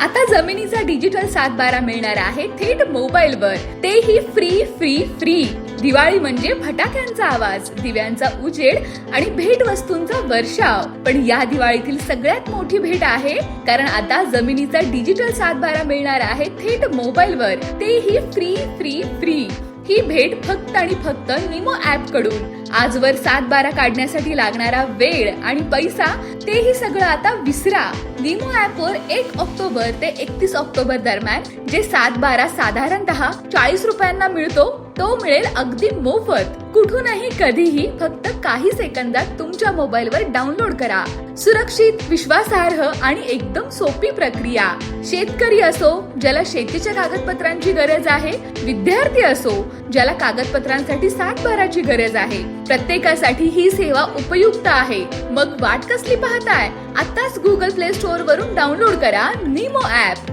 आता जमिनीचा डिजिटल 7/12 मिळणार आहे थेट मोबाईलवर, तेही फ्री फ्री फ्री. दिवाळी म्हणजे फटाक्यांचा आवाज, दिव्यांचा उजेड आणि भेटवस्तूंचा वर्षाव. पण या दिवाळीतील सगळ्यात मोठी भेट आहे, कारण आता जमिनीचा डिजिटल 7/12 मिळणार आहे थेट मोबाईलवर, तेही फ्री फ्री फ्री. ही भेट फक्त आणि फक्त निमो ऍप कडून. आजवर 7/12 काढण्यासाठी लागणारा वेळ आणि पैसा तेही सगळं आता विसरा. निमो ऍप वर 1 ऑक्टोबर ते 31 ऑक्टोबर दरम्यान जे 7/12 साधारणतः 40 रुपयांना मिळतो, तो मिळेल अगदी मोफत. कुठूनही कधीही फक्त काही सेकंदात तुमच्या मोबाईलवर डाउनलोड करा. सुरक्षित, विश्वासार्ह आणि एकदम सोपी प्रक्रिया. शेतकरी असो ज्याला शेतीच्या कागदपत्रांची गरज आहे, विद्यार्थी असो ज्याला कागदपत्रांसाठी 7/12ची गरज आहे, प्रत्येकासाठी ही सेवा उपयुक्त आहे. मग वाट कसली पाहताय? आताच गुगल प्ले स्टोअर वरून डाउनलोड करा निमो ऍप.